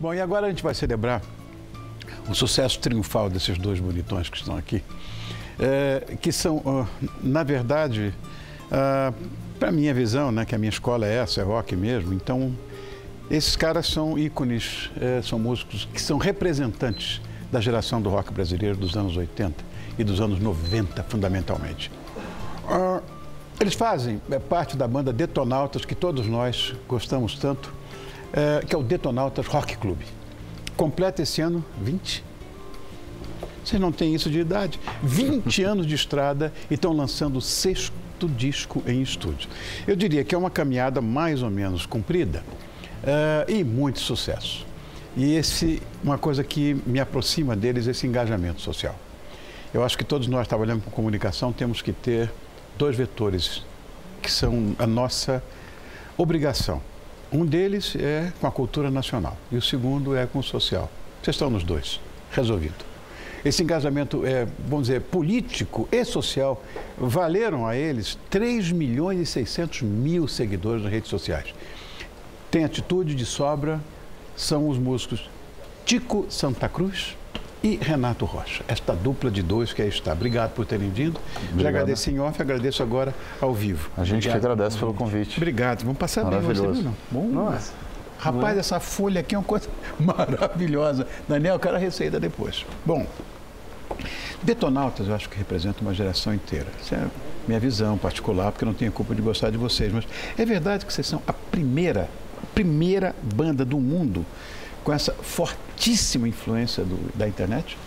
Bom, e agora a gente vai celebrar o sucesso triunfal desses dois bonitões que estão aqui, que são, na verdade, para a minha visão, né, que a minha escola é essa, é rock mesmo, então esses caras são ícones, são músicos que são representantes da geração do rock brasileiro dos anos 80 e dos anos 90, fundamentalmente. Eles fazem parte da banda Detonautas, que todos nós gostamos tanto, que é o Detonautas Rock Club. Completa esse ano 20. Vocês não têm isso de idade. 20 anos de estrada e estão lançando o 6º disco em estúdio. Eu diria que é uma caminhada mais ou menos comprida e muito sucesso. E uma coisa que me aproxima deles, esse engajamento social. Eu acho que todos nós trabalhando com comunicação temos que ter dois vetores que são a nossa obrigação. Um deles é com a cultura nacional e o segundo é com o social. Vocês estão nos dois, resolvido. Esse engajamento, vamos dizer, político e social, valeram a eles 3.600.000 seguidores nas redes sociais. Tem atitude de sobra, são os músicos Tico Santa Cruz e Renato Rocha. Esta dupla de dois que aí está. Obrigado por terem vindo. Já agradeci em off, agradeço agora ao vivo. A gente que agradece pelo convite. Obrigado. Vamos passar bem você, não? Bom, nossa. Rapaz, essa folha aqui é uma coisa maravilhosa. Daniel, eu quero a receita depois. Bom, Detonautas eu acho que representa uma geração inteira. Essa é a minha visão particular, porque eu não tenho culpa de gostar de vocês. Mas é verdade que vocês são a primeira banda do mundo com essa fortíssima influência da internet?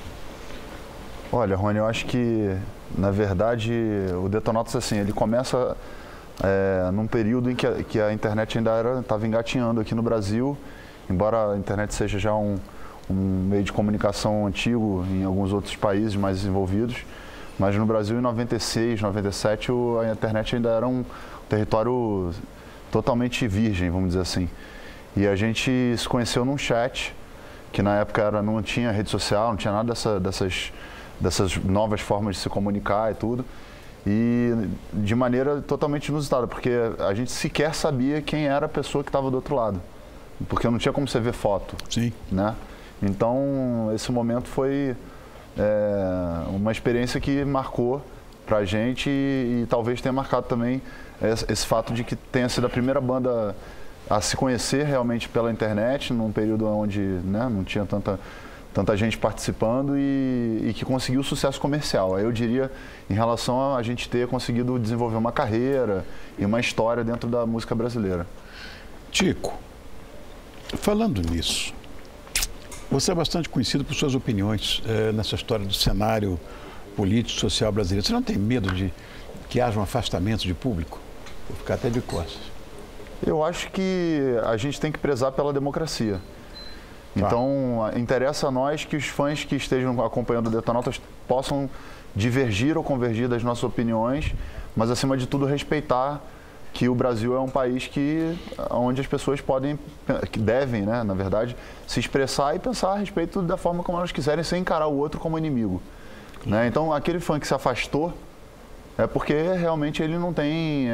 Olha, Rony, eu acho que, na verdade, o Detonautas, assim, ele começa num período em que a internet ainda estava engatinhando aqui no Brasil, embora a internet seja já um meio de comunicação antigo em alguns outros países mais desenvolvidos, mas no Brasil, em 96, 97, a internet ainda era um território totalmente virgem, vamos dizer assim. E a gente se conheceu num chat, que na época não tinha rede social, não tinha nada dessas novas formas de se comunicar e tudo. E de maneira totalmente inusitada, porque a gente sequer sabia quem era a pessoa que estava do outro lado. Porque não tinha como você ver foto. Sim. Né? Então, esse momento foi uma experiência que marcou pra gente e talvez tenha marcado também esse fato de que tenha sido a primeira banda a se conhecer realmente pela internet, num período onde, né, não tinha tanta gente participando e que conseguiu sucesso comercial. Aí eu diria, em relação a gente ter conseguido desenvolver uma carreira e uma história dentro da música brasileira. Tico, falando nisso, você é bastante conhecido por suas opiniões nessa história do cenário político, social brasileiro. Você não tem medo de que haja um afastamento de público? Vou ficar até de costas. Eu acho que a gente tem que prezar pela democracia. Então, interessa a nós que os fãs que estejam acompanhando o Detonautas possam divergir ou convergir das nossas opiniões, mas, acima de tudo, respeitar que o Brasil é um país onde as pessoas devem, né, na verdade, se expressar e pensar a respeito da forma como elas quiserem, sem encarar o outro como inimigo. Né? Então, aquele fã que se afastou é porque realmente ele não tem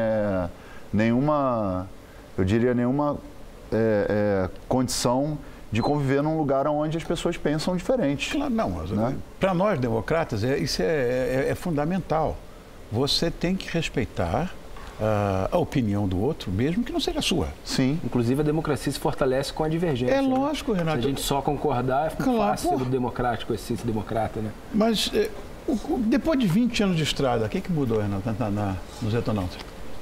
nenhuma condição de conviver num lugar onde as pessoas pensam diferente. Claro, não. Né? Para nós, democratas, isso é fundamental. Você tem que respeitar a opinião do outro, mesmo que não seja a sua. Sim. Inclusive, a democracia se fortalece com a divergência. É lógico, Renato. Se a gente só concordar, é fácil ser democrático, assim, ser democrata, né? Mas, depois de 20 anos de estrada, o que mudou, Renato, nos Detonautas?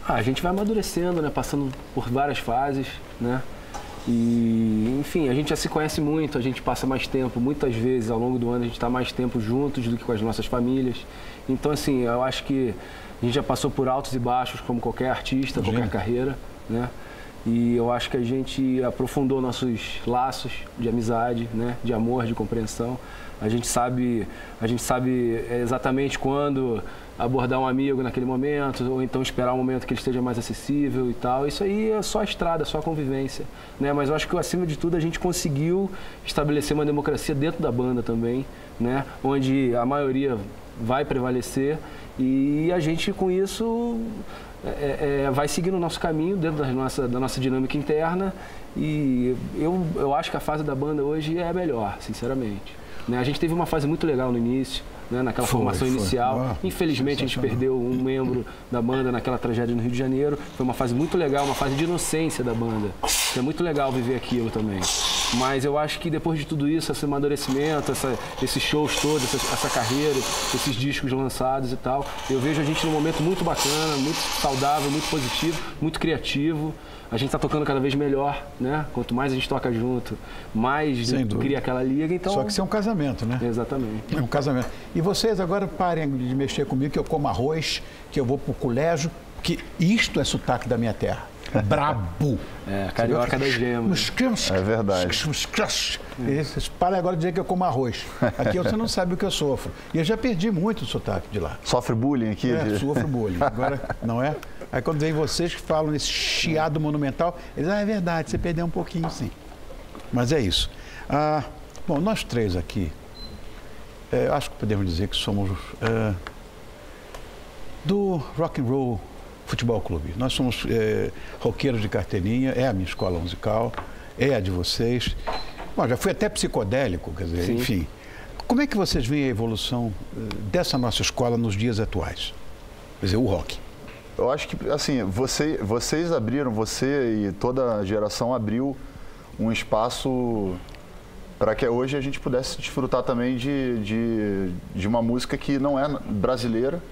A gente vai amadurecendo, né? Passando por várias fases, né? E, enfim, a gente já se conhece muito, a gente passa mais tempo, muitas vezes ao longo do ano a gente está mais tempo juntos do que com as nossas famílias. Então, assim, eu acho que a gente já passou por altos e baixos, como qualquer artista, qualquer carreira, né? E eu acho que a gente aprofundou nossos laços de amizade, né? De amor, de compreensão. A gente sabe exatamente quando abordar um amigo naquele momento, ou então esperar um momento que ele esteja mais acessível e tal. Isso aí é só a estrada, é só a convivência, né? Mas eu acho que, acima de tudo, a gente conseguiu estabelecer uma democracia dentro da banda também, né? Onde a maioria vai prevalecer e a gente, com isso, vai seguindo o nosso caminho dentro da nossa dinâmica interna. E eu acho que a fase da banda hoje é a melhor, sinceramente. Né? A gente teve uma fase muito legal no início, né? Naquela formação inicial. Infelizmente, a gente perdeu um membro da banda naquela tragédia no Rio de Janeiro. Foi uma fase muito legal, uma fase de inocência da banda. É muito legal viver aquilo também. Mas eu acho que depois de tudo isso, esse amadurecimento, esses shows todos, essa carreira, esses discos lançados e tal, eu vejo a gente num momento muito bacana, muito saudável, muito positivo, muito criativo. A gente está tocando cada vez melhor, né? Quanto mais a gente toca junto, mais cria aquela liga. Então... Só que isso é um casamento, né? Exatamente. É um casamento. E vocês agora parem de mexer comigo, que eu como arroz, que eu vou pro colégio, que isto é sotaque da minha terra. Brabo. Carioca das gemas. É verdade. Vocês parem agora de dizer que eu como arroz. Aqui você não sabe o que eu sofro. E eu já perdi muito o sotaque de lá. Sofre bullying aqui? Sofro bullying. Agora, não é? Aí quando vem vocês que falam nesse chiado monumental, eles é verdade, você perdeu um pouquinho, sim. Mas é isso. Bom, nós três aqui, acho que podemos dizer que somos do Rock and Roll Futebol Clube. Nós somos roqueiros de carteirinha, é a minha escola musical, é a de vocês. Bom, já fui até psicodélico, quer dizer, enfim. Como é que vocês veem a evolução dessa nossa escola nos dias atuais? Quer dizer, o rock. Eu acho que, assim, vocês abriram, você e toda a geração abriu um espaço para que hoje a gente pudesse desfrutar também de uma música que não é brasileira,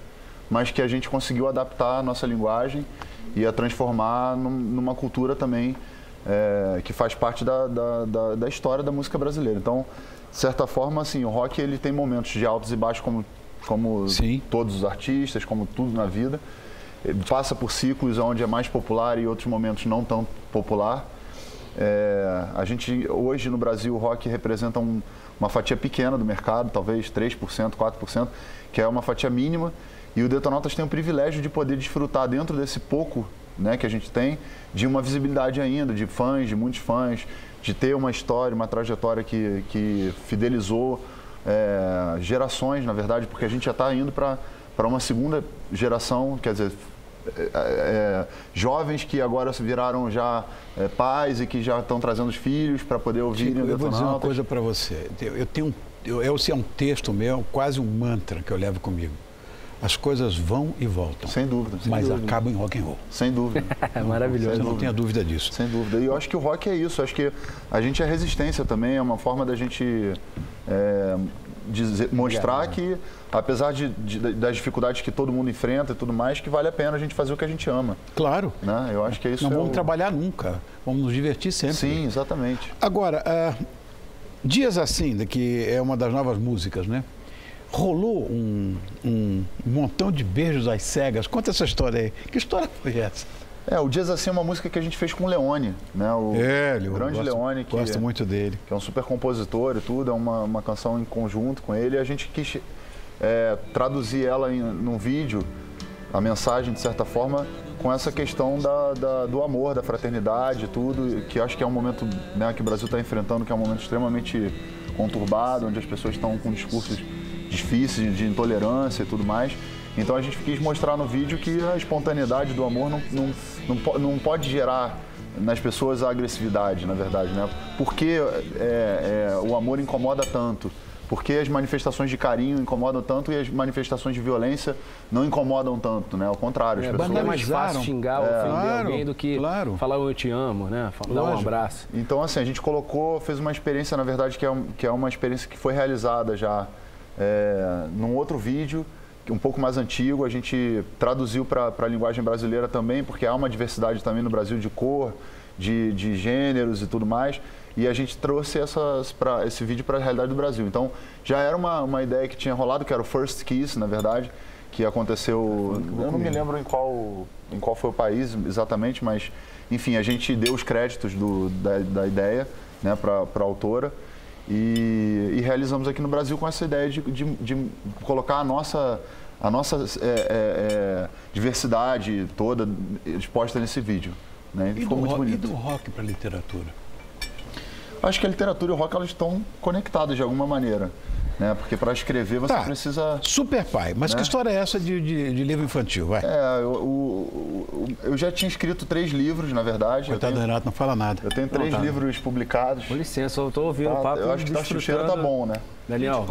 mas que a gente conseguiu adaptar a nossa linguagem e a transformar numa cultura também que faz parte da história da música brasileira. Então, de certa forma, assim, o rock ele tem momentos de altos e baixos como todos os artistas, como tudo na vida. Ele passa por ciclos onde é mais popular e outros momentos não tão popular. A gente, hoje no Brasil, o rock representa uma fatia pequena do mercado, talvez 3%, 4%, que é uma fatia mínima. E o Detonautas tem o privilégio de poder desfrutar dentro desse pouco, né, que a gente tem, de uma visibilidade ainda, de fãs, de muitos fãs, de ter uma história, uma trajetória que fidelizou gerações, na verdade, porque a gente já está indo para uma segunda geração, quer dizer, jovens que agora viraram já pais e que já estão trazendo os filhos para poder ouvirem o Detonautas. Eu vou dizer uma coisa para você. Esse é um texto meu, quase um mantra que eu levo comigo. As coisas vão e voltam. Sem dúvida. Mas acabam em rock and roll. Sem dúvida. É maravilhoso. Você não tenha dúvida disso. Sem dúvida. E eu acho que o rock é isso. Eu acho que a gente é resistência também. É uma forma da gente mostrar que, apesar das dificuldades que todo mundo enfrenta e tudo mais, que vale a pena a gente fazer o que a gente ama. Claro. Né? Eu acho que é isso. Não vamos trabalhar nunca. Vamos nos divertir sempre. Sim, exatamente. Agora, Dias Assim, que é uma das novas músicas, né? Rolou um montão de beijos às cegas. Conta essa história aí. Que história foi essa? O Dias Assim é uma música que a gente fez com o Leone, né? O grande Leone, que gosto muito dele. Que é um super compositor e tudo, é uma canção em conjunto com ele. E a gente quis traduzir ela num vídeo, a mensagem, de certa forma, com essa questão do amor, da fraternidade e tudo, que acho que é um momento, né, que o Brasil está enfrentando, que é um momento extremamente conturbado, onde as pessoas estão com discursos difíceis, de intolerância e tudo mais. Então a gente quis mostrar no vídeo que a espontaneidade do amor não pode gerar nas pessoas a agressividade, na verdade, né? Por que o amor incomoda tanto? Por que as manifestações de carinho incomodam tanto e as manifestações de violência não incomodam tanto, né? Ao contrário, as pessoas... É mais fácil xingar ou ofender alguém do que falar eu te amo, né? Dar um abraço. Então, assim, a gente fez uma experiência, na verdade, que é uma experiência que foi realizada já num outro vídeo, um pouco mais antigo. A gente traduziu para a linguagem brasileira também, porque há uma diversidade também no Brasil de cor, de gêneros e tudo mais. E a gente trouxe esse vídeo para a realidade do Brasil. Então, já era uma ideia que tinha rolado, que era o First Kiss, na verdade, que aconteceu... Eu não me lembro em qual foi o país exatamente, mas, enfim, a gente deu os créditos da ideia, né, para a autora. E realizamos aqui no Brasil com essa ideia de colocar a nossa diversidade toda exposta nesse vídeo. Né? E, ficou muito bonito. E do rock para a literatura? Acho que a literatura e o rock elas estão conectadas de alguma maneira. Né? Porque para escrever você precisa... Super pai, mas que história é essa de livro infantil? Vai. Eu já tinha escrito 3 livros, na verdade. Coitado do Renato, não fala nada. Eu tenho 3 livros publicados. Com licença, eu estou ouvindo o papo. Eu acho que o cheiro tá bom, né? Daniel,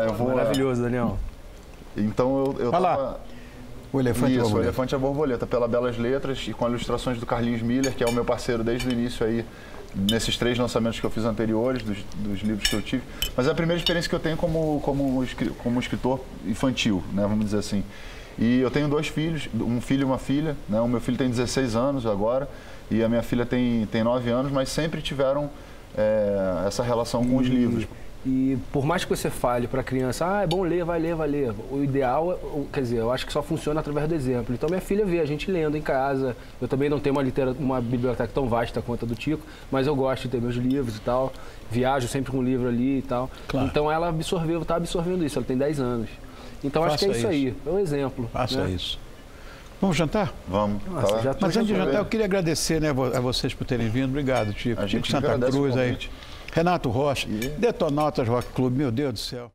eu vou, maravilhoso, Daniel. Então eu tava... O Elefante e a Borboleta. O Elefante e a Borboleta, pela Belas Letras e com ilustrações do Carlinhos Miller, que é o meu parceiro desde o início aí, nesses 3 lançamentos que eu fiz anteriores, dos livros que eu tive. Mas é a primeira experiência que eu tenho como escritor infantil, né, vamos dizer assim. E eu tenho 2 filhos, um filho e uma filha, né? O meu filho tem 16 anos agora e a minha filha tem 9 anos, mas sempre tiveram essa relação com os livros. E por mais que você fale para a criança, é bom ler, vai ler, vai ler. O ideal, quer dizer, eu acho que só funciona através do exemplo. Então minha filha vê a gente lendo em casa. Eu também não tenho uma biblioteca tão vasta quanto a do Tico, mas eu gosto de ter meus livros e tal. Viajo sempre com um livro ali e tal. Claro. Então ela está absorvendo isso, ela tem 10 anos. Então acho que é isso aí, é um exemplo. Faça isso. Vamos jantar? Vamos. Mas antes de jantar, eu queria agradecer, né, a vocês por terem vindo. Obrigado, Tico. Tico Santa Cruz aí. Renato Rocha, Detonautas Rock Clube, meu Deus do céu.